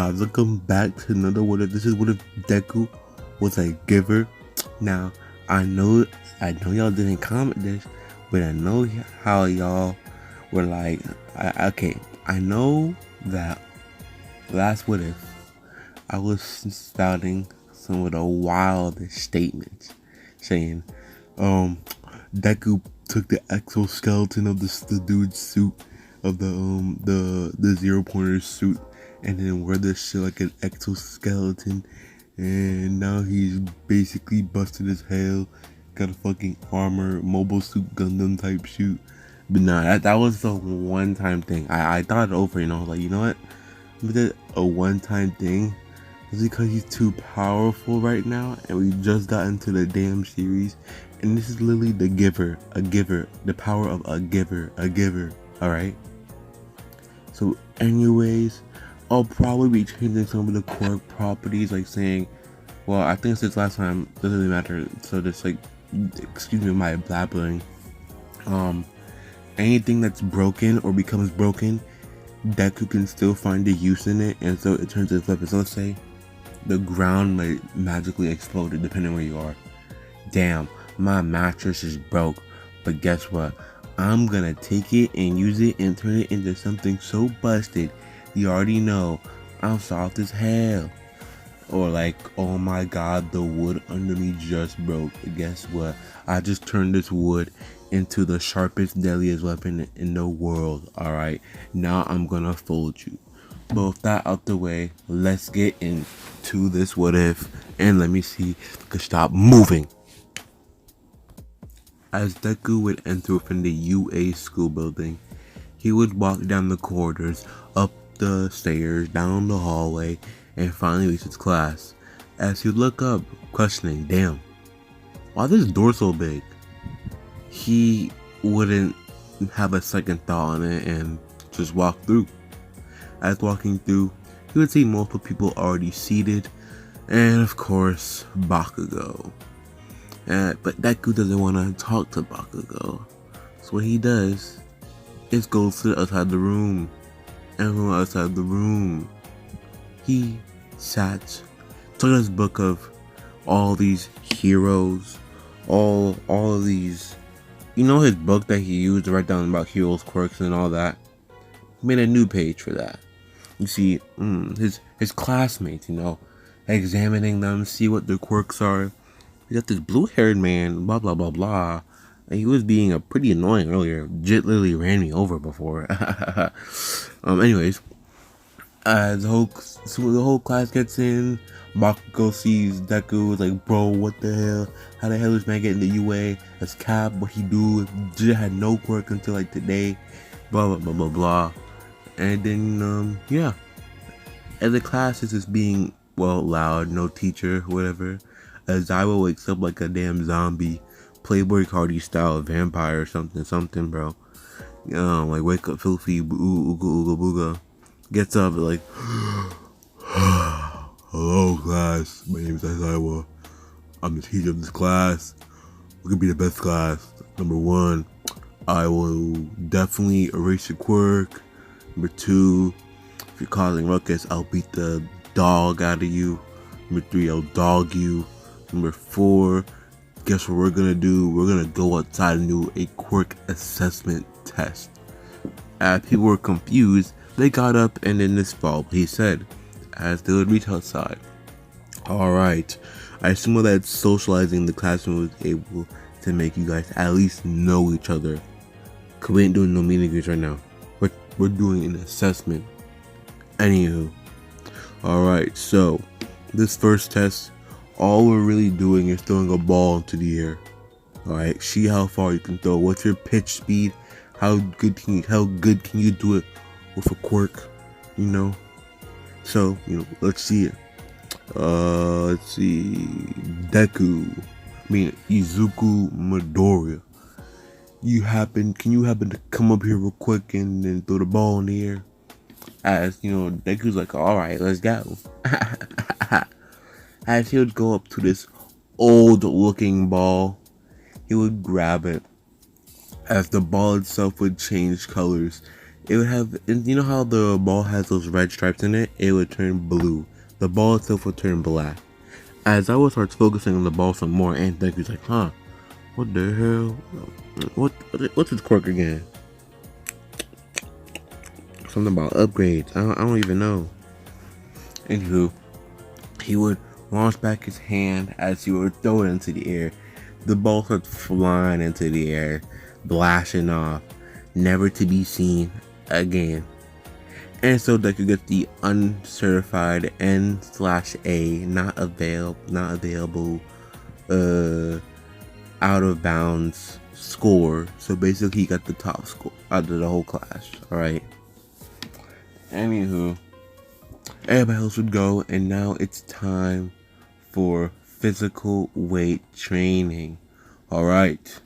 guys, welcome back to another What If. This is What If Deku was a giver. Now, I know y'all didn't comment this, but I know how y'all were like, I know that last What If, I was spouting some of the wildest statements, saying, Deku took the exoskeleton of the dude's suit, of the zero pointer suit, and then wear this shit like an exoskeleton, and now he's basically busted as hell, got a fucking armor, mobile suit Gundam type shoot. But nah, that was the one time thing. I thought it over, like, you know what? We did a one time thing. It's because he's too powerful right now, and we just got into the damn series, and this is literally the giver, the power of a giver, alright? So anyways, I'll probably be changing some of the quirk properties, like saying, well, I think since last time, doesn't really matter, so just like, excuse me my blabbering, anything that's broken or becomes broken, Deku can still find a use in it, and so it turns into weapons. So let's say the ground might magically explode depending where you are. Damn, my mattress is broke, but guess what? I'm gonna take it and use it and turn it into something so busted, you already know I'm soft as hell. Or like, oh my god, the wood under me just broke. Guess what? I just turned this wood into the sharpest, deadliest weapon in the world. Alright, now I'm gonna fold you. But with that out the way, let's get into this what if, and let me see if I can stop moving. As Deku would enter within the UA school building, he would walk down the corridors, up the stairs, down the hallway, and finally reach his class. As he would look up, questioning, damn, why this door so big? He wouldn't have a second thought on it and just walk through. As walking through, he would see multiple people already seated, and of course, Bakugo. But Deku doesn't want to talk to Bakugo, so what he does is go sit outside the room. Everyone outside the room, he sat, took his book of all these heroes, all of these, his book that he used to write down about heroes, quirks, and all that. He made a new page for that. You see, his classmates, examining them, see what their quirks are. He got this blue-haired man, blah blah blah blah, and he was being pretty annoying earlier. Jit literally ran me over before. Anyways, the whole class gets in. Bakugo sees Deku, is like, bro, what the hell? How the hell is man getting the UA? That's cap. What he do? Jit had no quirk until like today. Blah blah blah blah blah. And then as the class is just being loud, no teacher, whatever. Zaiwa wakes up like a damn zombie, Playboy Cardi style vampire or something, bro. Like wake up filthy, ooga ooga booga. Gets up like, hello class, my name is Zaiwa. I'm the teacher of this class. We could be the best class. Number 1, I will definitely erase your quirk. Number 2, if you're causing ruckus, I'll beat the dog out of you. Number 3, I'll dog you. Number 4, guess what we're gonna do? We're gonna go outside and do a quirk assessment test. As people were confused, they got up and then this fall, he said, as they would reach outside. Alright, I assume that socializing the classroom was able to make you guys at least know each other. Cause we ain't doing no meet and greets right now. We're doing an assessment. Anywho. Alright, so this first test, all we're really doing is throwing a ball into the air. Alright, see how far you can throw. What's your pitch speed? How good can you do it with a quirk? So, let's see it. Let's see. Izuku Midoriya. Can you happen to come up here real quick and then throw the ball in the air? As, Deku's like, alright, let's go. As he would go up to this old looking ball, he would grab it. As the ball itself would change colors, it would have, and you know how the ball has those red stripes in it? It would turn blue. The ball itself would turn black. As I would start focusing on the ball some more, and Deku's like, huh, what the hell? What's his quirk again? Something about upgrades. I don't even know. Anywho, he would launch back his hand as he would throw it into the air. The ball starts flying into the air, blasting off, never to be seen again. And so Deku gets the uncertified N/A, not available, out of bounds score. So basically, he got the top score out of the whole class. All right. Anywho, everybody else would go, and now it's time for physical weight training. All right.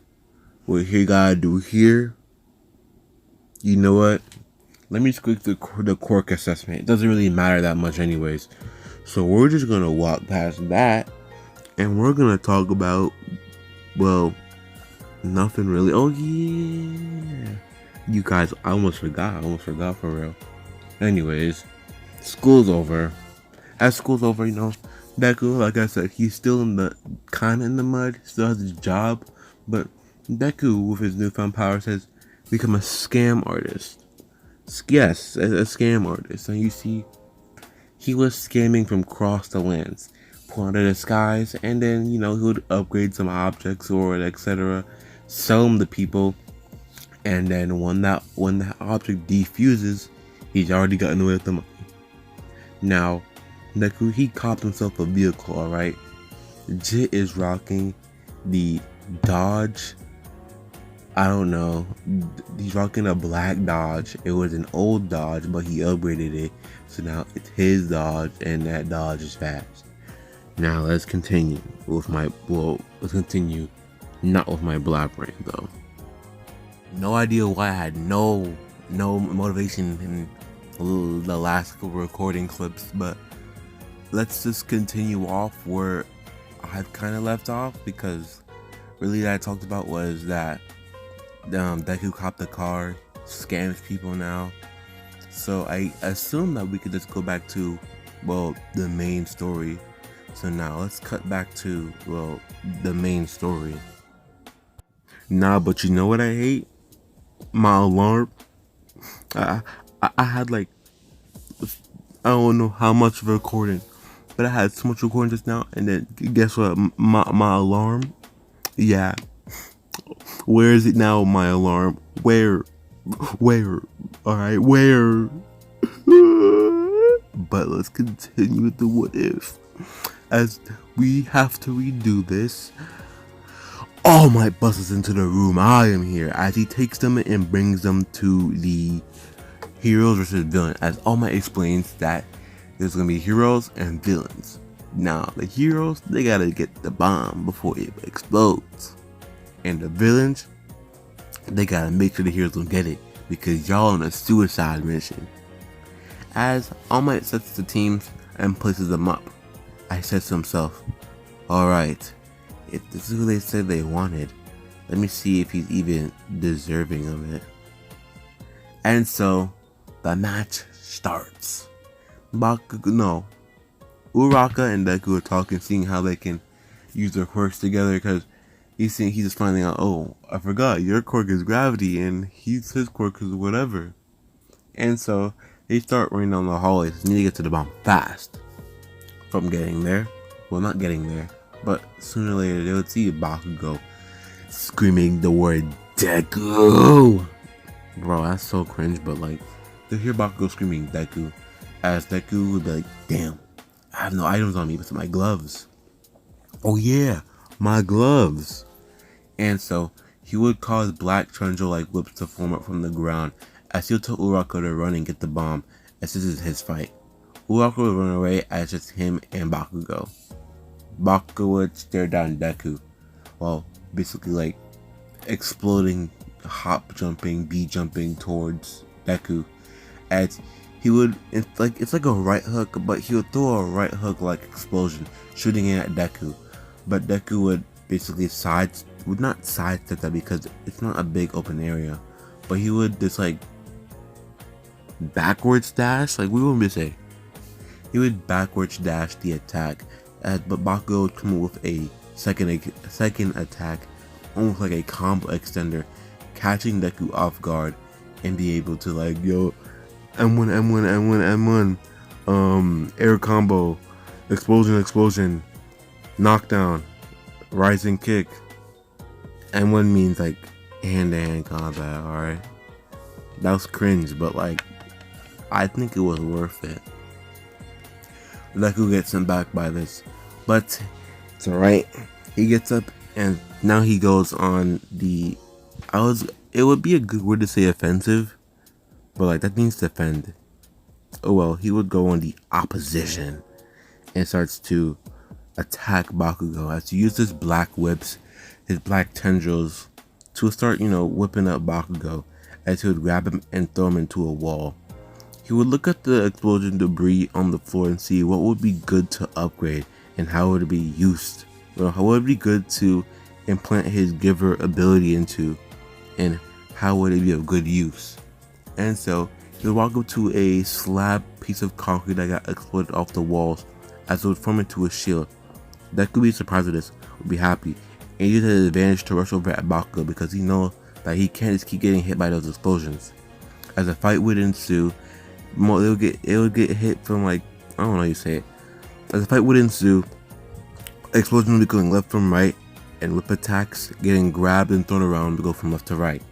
What you gotta do here? You know what? Let me just click the quirk assessment. It doesn't really matter that much anyways. So we're just going to walk past that. And we're going to talk about, well, nothing really. Oh, yeah. You guys, I almost forgot for real. Anyways, school's over. As school's over, you know, Deku, like I said, he's still kind of in the mud. Still has his job. But Deku, with his newfound powers, has become a scam artist. Yes, a scam artist. And you see, he was scamming from across the lands, pull out a disguise, and then, you know, he would upgrade some objects or etc., sell them to people, and then when that object defuses, he's already gotten away with the money. Now, Deku, he copped himself a vehicle, alright? Jit is rocking the Dodge. I don't know. He's rocking a black Dodge. It was an old Dodge, but he upgraded it. So now it's his Dodge, and that Dodge is fast. Now let's continue with my, not with my black brain though. No idea why I had no motivation in the last couple recording clips, but let's just continue off where I've kind of left off, because really that I talked about was that Deku copped the car, scams people now. So I assume that we could just go back to, well, the main story. So now let's cut back to, well, the main story. Nah, but you know what I hate? My alarm. I had like, I don't know how much of a recording, but I had so much recording just now, and then guess what? My alarm. Yeah. Where is it now, my alarm? Where? Alright, where? But let's continue with the what if. As we have to redo this, All Might busts into the room. I am here. As he takes them and brings them to the heroes versus villains. As All Might explains that there's going to be heroes and villains. Now, the heroes, they got to get the bomb before it explodes. And the villains, they gotta make sure the heroes don't get it, because y'all on a suicide mission. As All Might sets the teams and places them up, I said to himself, alright, if this is who they said they wanted, let me see if he's even deserving of it. And so, the match starts. Uraka and Deku are talking, seeing how they can use their quirks together, because he's just finding out, oh, I forgot, your quirk is gravity, and his quirk is whatever. And so, they start running down the hallways. They need to get to the bomb fast. From getting there, well, not getting there, but sooner or later, they would see Bakugo screaming the word Deku. Bro, that's so cringe, but like, to hear Bakugo screaming Deku, as Deku would be like, damn, I have no items on me but my gloves. Oh yeah, my gloves. And so, he would cause black trundle-like whips to form up from the ground, as he'll tell Uraka to run and get the bomb, as this is his fight. Uraka would run away as just him and Bakugo. Bakugo would stare down Deku, while basically like exploding, hop jumping, bee jumping towards Deku, as he would, it's like a right hook, but he would throw a right hook like explosion, shooting it at Deku, but Deku would basically not sidestep that, because it's not a big open area, but he would just like backwards dash, like we wouldn't be say. He would backwards dash the attack, but Bakugo would come with a second attack, almost like a combo extender, catching Deku off guard and be able to like, yo, M1, M1, M1, air combo, explosion, knockdown, rising kick. M1 means like hand-to-hand combat, alright? That was cringe, but like, I think it was worth it. Deku gets him back by this, but it's alright. He gets up and now he goes on the, it would be a good word to say offensive, but like that means defend. Oh well, he would go on the opposition and starts to attack Bakugo as he uses his black whips, his black tendrils to start, whipping up Bakugo as he would grab him and throw him into a wall. He would look at the explosion debris on the floor and see what would be good to upgrade and how it would be used. How would it be good to implant his giver ability into, and how would it be of good use. And so he would walk up to a slab piece of concrete that got exploded off the walls as it would form into a shield. That could be surprised with this, would be happy, and use his advantage to rush over at Bakugo because he knows that he can't just keep getting hit by those explosions. As a fight would ensue, it would get hit from like, I don't know how you say it. As the fight would ensue, explosions would be going left from right, and whip attacks getting grabbed and thrown around to go from left to right.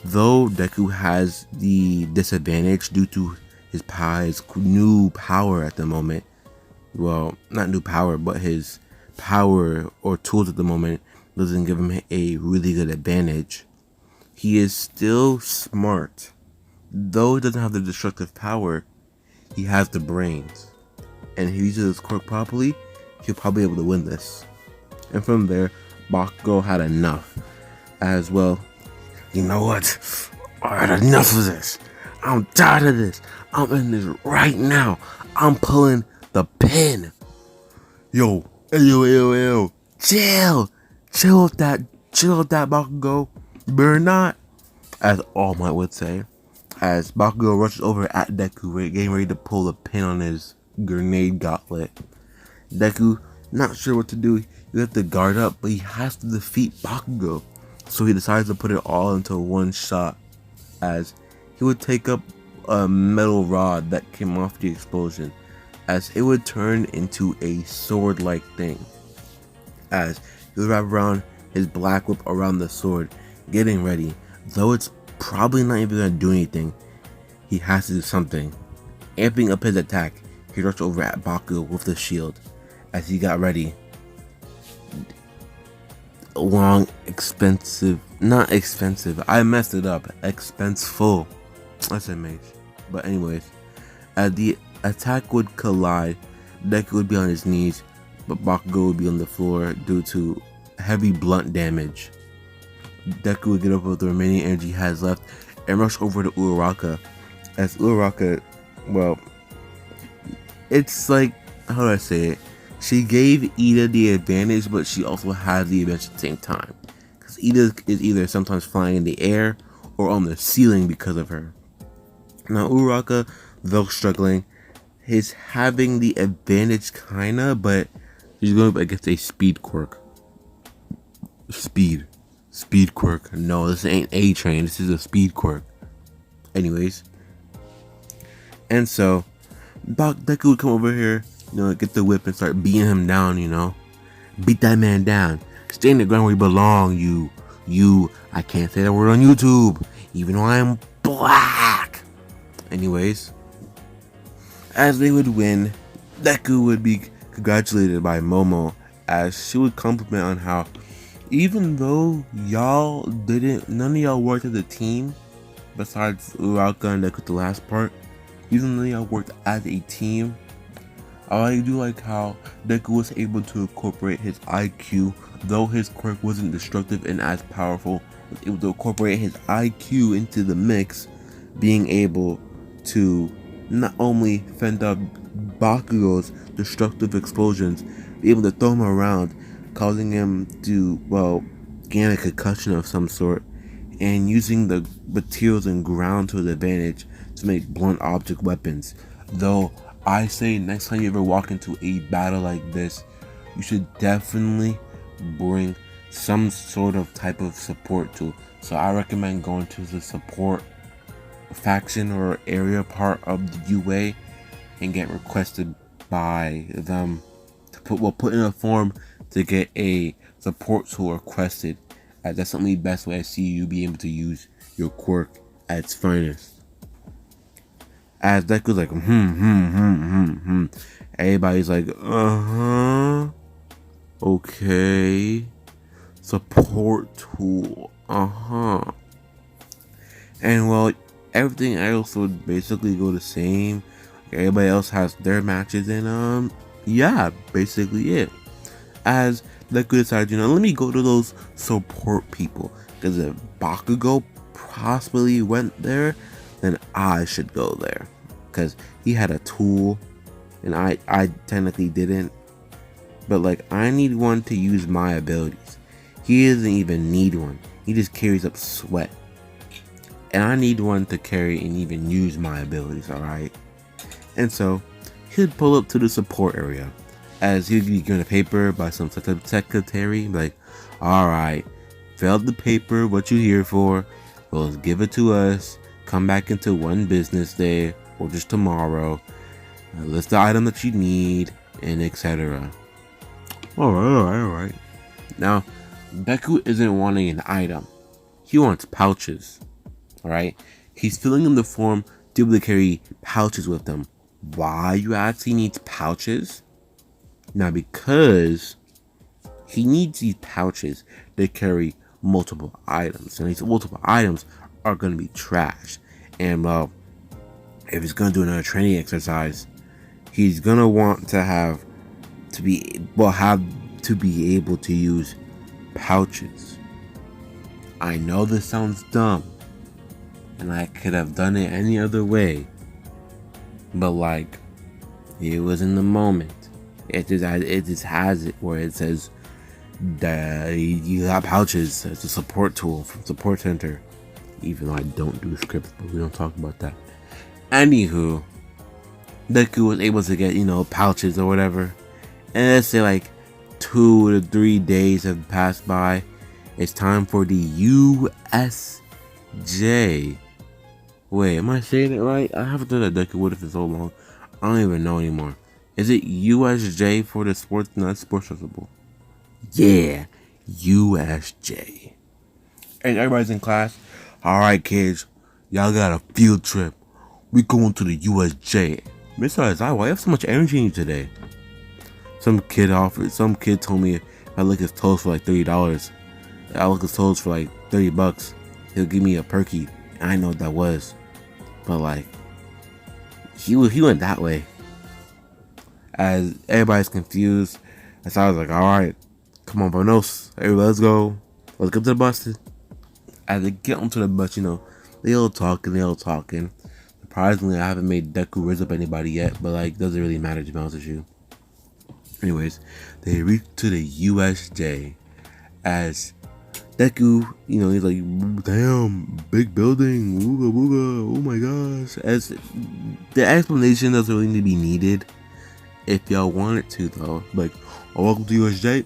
Though Deku has the disadvantage due to his new power at the moment, well, not new power, but his power or tools at the moment doesn't give him a really good advantage, he is still smart. Though he doesn't have the destructive power, he has the brains. And if he uses his quirk properly, he'll probably be able to win this. And from there, Bakugo had enough. As well, you know what? I had enough of this. I'm tired of this. I'm in this right now. I'm pulling the pin. Yo, chill. Chill with that, Bakugo. You better not. As All Might would say. As Bakugo rushes over at Deku, getting ready to pull the pin on his grenade gauntlet. Deku, not sure what to do. He has to guard up, but he has to defeat Bakugo. So he decides to put it all into one shot, as he would take up a metal rod that came off the explosion, as it would turn into a sword-like thing. As he would wrap around his black whip around the sword, getting ready. Though it's probably not even gonna do anything, he has to do something. Amping up his attack, he rushed over at Bakugo with the shield. As he got ready, not expensive, I messed it up, expenseful, that's a mage. But anyways, as the attack would collide, Deku would be on his knees, but Bakugo would be on the floor due to heavy blunt damage. Deku would get up with the remaining energy he has left and rush over to Uraraka. As Uraraka, well, it's like, how do I say it? She gave Ida the advantage, but she also has the advantage at the same time. Because Ida is either sometimes flying in the air or on the ceiling because of her. Now Uraraka, though struggling, is having the advantage kinda, but she's going up against a speed quirk. Speed quirk. No, this ain't A train. This is a speed quirk. Anyways. And so, Deku would come over here, get the whip and start beating him down, Beat that man down. Stay in the ground where you belong, you. I can't say that word on YouTube, even though I'm black. Anyways. As they would win, Deku would be congratulated by Momo, as she would compliment on how, even though none of y'all worked as a team, besides Uraraka and Deku the last part, even though y'all worked as a team, I do like how Deku was able to incorporate his IQ, though his quirk wasn't destructive and as powerful, was able to incorporate his IQ into the mix, being able to not only fend off Bakugo's destructive explosions, be able to throw him around, causing him to, gain a concussion of some sort, and using the materials and ground to his advantage to to make blunt object weapons. Though I say next time you ever walk into a battle like this, you should definitely bring some sort of type of support tool. So I recommend going to the support faction or area part of the UA and get requested by them to put in a form to get a support tool requested, as that's the only best way I see you be able to use your quirk at its finest. As Deku's like, everybody's like, okay, support tool, and well, everything else would basically go the same. Everybody else has their matches, and yeah, basically it. As Deku decides, let me go to those support people, because if Bakugo possibly went there, then I should go there, because he had a tool and I technically didn't. But like, I need one to use my abilities. He doesn't even need one, he just carries up sweat, and I need one to carry and even use my abilities. Alright, and so he'd pull up to the support area, as he'd be given a paper by some type of secretary, like, alright, fill out the paper, what you here for, well, give it to us, come back into one business day, or just tomorrow, list the item that you need, and etc. Alright. Now, Deku isn't wanting an item, he wants pouches. Alright, he's filling in the form to be able to carry pouches with him. Why, you ask? He needs pouches? Now, because he needs these pouches to carry multiple items, and these multiple items are going to be trash. And well, if he's going to do another training exercise, he's going to want to be able to use pouches. I know this sounds dumb, and I could have done it any other way, but like, it was in the moment. It just has it where it says that you got pouches as a support tool from Support Center. Even though I don't do scripts, but we don't talk about that. Anywho, Deku was able to get, pouches or whatever. And let's say like 2 to 3 days have passed by. It's time for the USJ. Wait, am I saying it right? I haven't done a Deku What If in so long. I don't even know anymore. Is it USJ for the sports, not sports festival? Yeah, USJ. And everybody's in class. Alright, kids, y'all got a field trip. We going to the USJ. Mr. Isaiah, why you have so much energy in you today? Some kid told me if I lick his toes for like $30, I lick his toes for like $30, he'll give me a perky. And I know what that was. But like, he went that way. As everybody's confused, as I was like, alright, come on, Bonos, everybody, let's go to the bus. As they get onto the bus, they all talking. Surprisingly, I haven't made Deku raise up anybody yet, but like, doesn't really matter, to be honest with you. Anyways, they reach to the USJ, as Deku, he's like, damn, big building, wooga wooga, oh my gosh. As the explanation doesn't really need to be needed if y'all want it to, though. Like, welcome to USJ.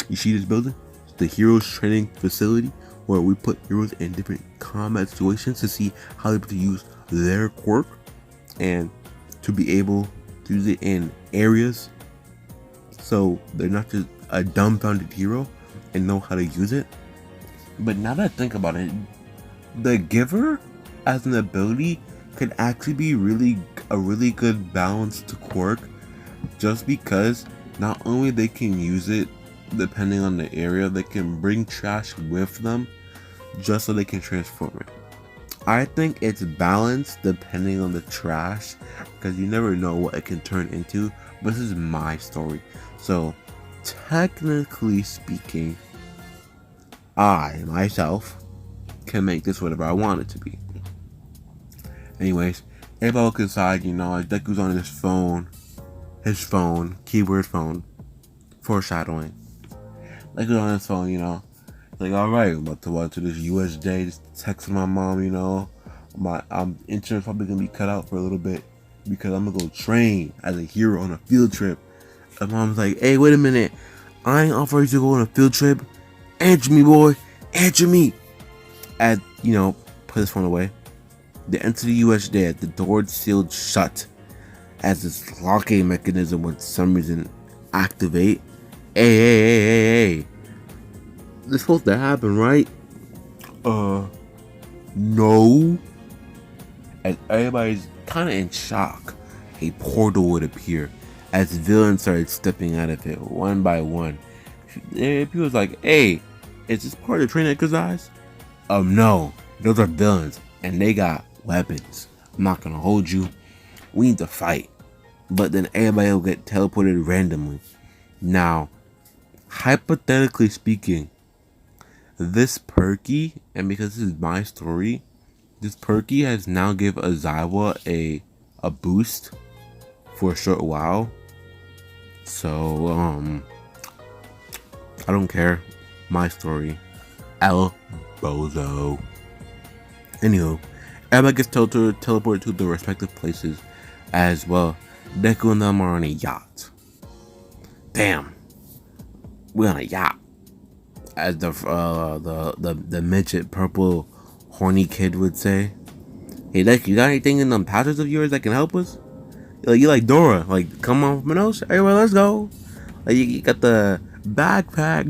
You see this building? It's the Heroes Training Facility, where we put heroes in different combat situations to see how they're able to use their quirk and to be able to use it in areas, so they're not just a dumbfounded hero and know how to use it. But now that I think about it, the Giver as an ability could actually be a really good balanced quirk, just because not only they can use it depending on the area, they can bring trash with them just so they can transform it. I think it's balanced depending on the trash, because you never know what it can turn into. But this is my story, so technically speaking, I myself can make this whatever I want it to be. Anyways, everybody look inside, like Deku's on his phone, keyword phone, foreshadowing. Deku's on his phone, like, alright, I'm about to watch this USJ, just texting my mom, my insurance probably gonna be cut out for a little bit because I'm gonna go train as a hero on a field trip. And mom's like, hey, wait a minute, I ain't offering you to go on a field trip. Answer me, boy, answer me. At put his phone away. They enter the U.S. there. The door sealed shut as this locking mechanism would some reason activate. Hey. This is supposed to happen, right? No. As everybody's kind of in shock, a portal would appear as villains started stepping out of it one by one. People was like, hey, is this part of the training exercise? No. Those are villains, and they got weapons. I'm not gonna hold you. We need to fight. But then everybody will get teleported randomly. Now, hypothetically speaking, this Perky, and because this is my story, this Perky has now give Aizawa a boost for a short while. So, I don't care. My story. El Bozo. Anywho, everybody gets teleported to their respective places as well. Deku and them are on a yacht. Damn, we're on a yacht. As the midget purple horny kid would say. Hey Deku, you got anything in them pouches of yours that can help us? You like Dora? Like, come on, Minos, everywhere, let's go. Like you got the backpack.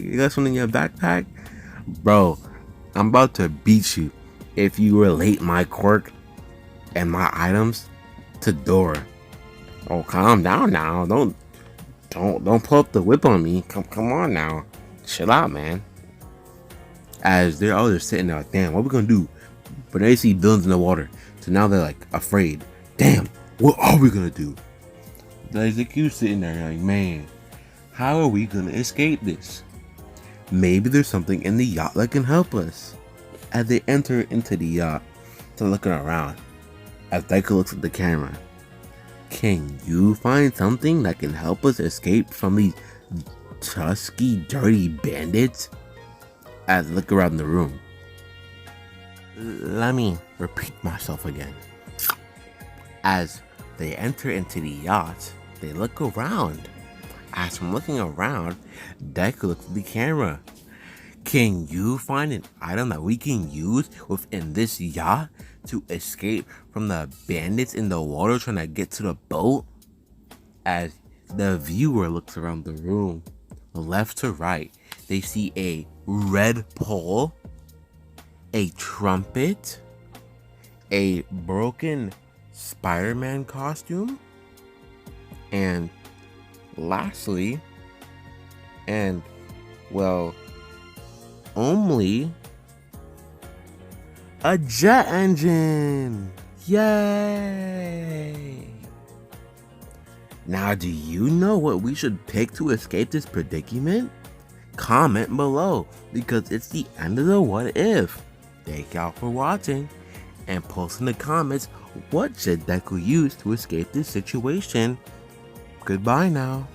You got something in your backpack? Bro, I'm about to beat you if you relate my quirk and my items to Dora. Oh, calm down now. Don't pull up the whip on me. Come on now. Chill out, man. As they're all just sitting there like, damn, what we gonna do? But they see villains in the water. So now they're like afraid. Damn, what are we gonna do? Like they keep sitting there like, man, how are we gonna escape this? Maybe there's something in the yacht that can help us. As they enter into the yacht, they're looking around. As Deku looks at the camera, can you find something that can help us escape from these tusky, dirty bandits? As I look around the room. Let me repeat myself again. As they enter into the yacht, they look around. As from looking around, Deku looks at the camera. Can you find an item that we can use within this yacht to escape from the bandits in the water trying to get to the boat? As the viewer looks around the room, left to right, they see a red pole, a trumpet, a broken Spider-Man costume, and lastly, and well, only a jet engine. Yay! Now, do you know what we should pick to escape this predicament? Comment below, because it's the end of the what if. Thank y'all for watching, and post in the comments what should Deku use to escape this situation. Goodbye now.